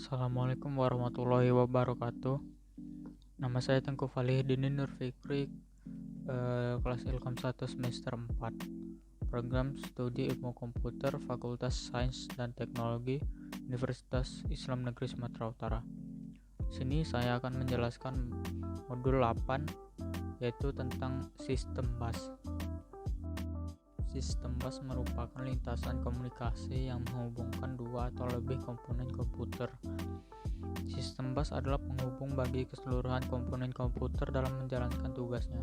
Assalamualaikum warahmatullahi wabarakatuh. Nama saya Tengku Falihdin Nur Fikri, kelas Ilkom 1 semester 4. Program Studi Ilmu Komputer Fakultas Sains dan Teknologi Universitas Islam Negeri Sumatera Utara. Sini saya akan menjelaskan modul 8, yaitu tentang sistem bus. Sistem bus merupakan lintasan komunikasi yang menghubungkan dua atau lebih komponen komputer. Sistem bus adalah penghubung bagi keseluruhan komponen komputer dalam menjalankan tugasnya.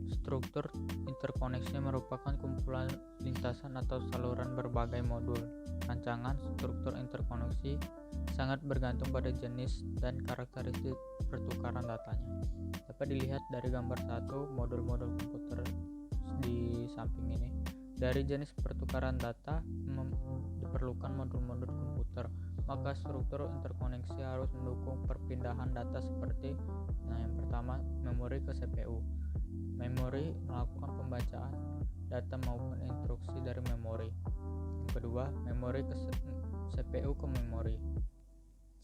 Struktur interkoneksi merupakan kumpulan lintasan atau saluran berbagai modul. Rancangan struktur interkoneksi sangat bergantung pada jenis dan karakteristik pertukaran datanya. Dapat dilihat dari gambar 1 modul-modul komputer di samping ini. Dari jenis pertukaran data diperlukan modul-modul komputer, maka struktur interkoneksi harus mendukung perpindahan data seperti yang pertama, memori ke CPU. Memori melakukan pembacaan data maupun instruksi dari memori. Yang kedua, memori ke CPU ke memori.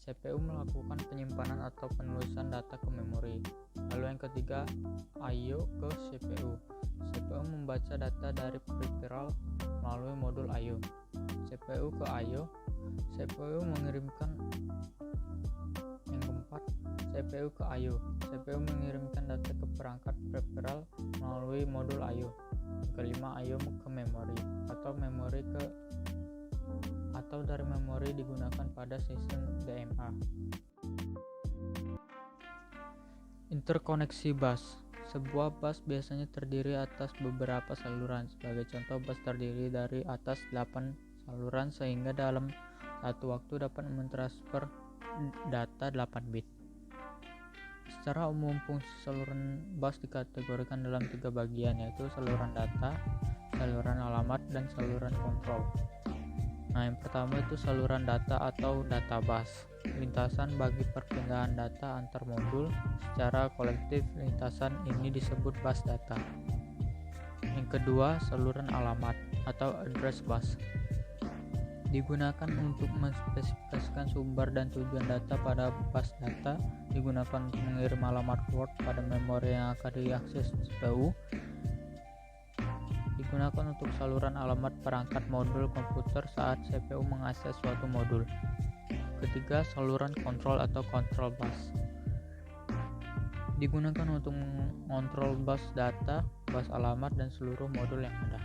CPU melakukan penyimpanan atau penulisan data ke memori. Lalu yang ketiga, I/O ke CPU. CPU membaca data dari peripheral melalui modul I/O. CPU ke I/O. CPU mengirimkan yang keempat, CPU ke I/O. CPU mengirimkan data ke perangkat peripheral melalui modul I/O. Yang kelima, I/O ke memori atau dari memori digunakan pada sistem DMA. Interkoneksi bus. Sebuah bus biasanya terdiri atas beberapa saluran. Sebagai contoh, bus terdiri dari atas 8 saluran sehingga dalam satu waktu dapat mentransfer data 8 bit. Secara umum, fungsi saluran bus dikategorikan dalam 3 bagian, yaitu saluran data, saluran alamat, dan saluran kontrol. Yang pertama itu saluran data atau data bus, lintasan bagi perpindahan data antar modul. Secara kolektif, lintasan ini disebut bus data. Yang kedua, saluran alamat atau address bus, digunakan untuk menspesifikasikan sumber dan tujuan data pada bus data, digunakan untuk mengirim alamat Word pada memori yang akan diakses CPU, digunakan untuk saluran alamat perangkat modul komputer saat CPU mengakses suatu modul. Ketiga, saluran kontrol atau control bus, digunakan untuk mengontrol bus data, bus alamat, dan seluruh modul yang ada.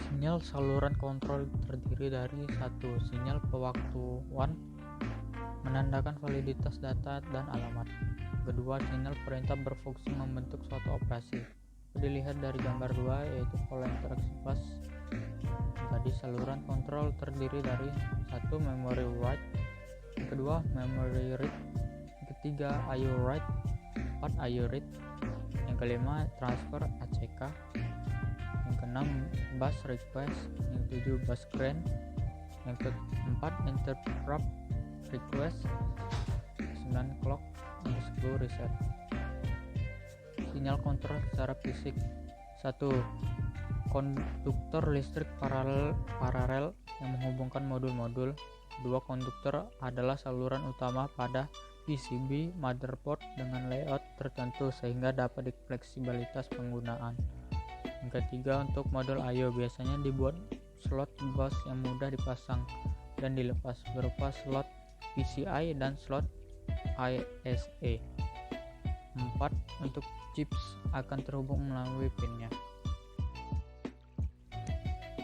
Sinyal saluran kontrol terdiri dari satu, sinyal pewaktuan menandakan validitas data dan alamat. Kedua, sinyal perintah berfungsi membentuk suatu operasi. Dilihat dari gambar 2, yaitu pola interaksi bus. Tadi saluran kontrol terdiri dari satu, memory write, yang kedua memory read, yang ketiga I/O write, 4 I/O read, yang kelima transfer ACK, yang keenam bus request, yang ketujuh bus grant, yang keempat interrupt request, 9 clock, yang 10 reset. Sinyal kontrol secara fisik. 1. Konduktor listrik paralel yang menghubungkan modul-modul. 2. Konduktor adalah saluran utama pada PCB motherboard dengan layout tertentu sehingga dapat fleksibilitas penggunaan. Yang ketiga, untuk modul I/O biasanya dibuat slot bus yang mudah dipasang dan dilepas, berupa slot PCI dan slot ISA. 4. Untuk chips akan terhubung melalui pinnya.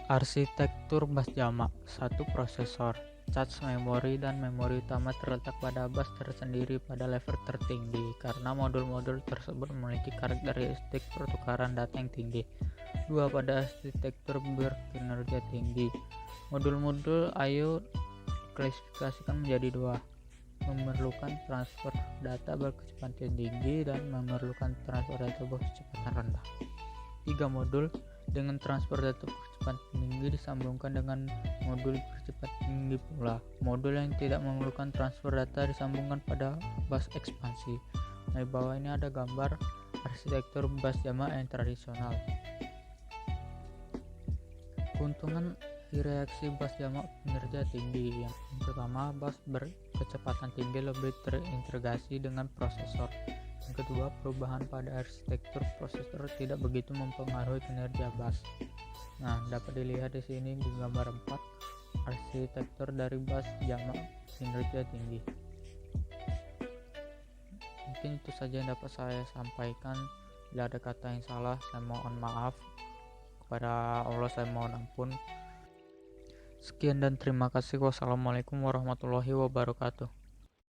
Arsitektur bus jamak. 1. Prosesor, cache memori, dan memori utama terletak pada bus tersendiri pada level tertinggi karena modul-modul tersebut memiliki karakteristik pertukaran data yang tinggi. 2. Pada arsitektur berkinerja tinggi. Modul-modul I/O diklasifikasikan menjadi 2, memerlukan transfer data berkecepatan tinggi dan memerlukan transfer data berkecepatan rendah. 3. Modul dengan transfer data berkecepatan tinggi disambungkan dengan modul berkecepatan tinggi pula. Modul yang tidak memerlukan transfer data disambungkan pada bus ekspansi. Di bawah ini ada gambar arsitektur bus jamak yang tradisional. Keuntungan Ciri reaksi bus jamak kinerja tinggi. Yang pertama, bus berkecepatan tinggi lebih terintegrasi dengan prosesor. Yang kedua, perubahan pada arsitektur prosesor tidak begitu mempengaruhi kinerja bus. Nah, dapat dilihat di sini di gambar 4, arsitektur dari bus jamak kinerja tinggi. Mungkin itu saja yang dapat saya sampaikan. Bila ada kata yang salah, saya mohon maaf. Kepada Allah saya mohon ampun. Sekian dan terima kasih. Wassalamualaikum warahmatullahi wabarakatuh.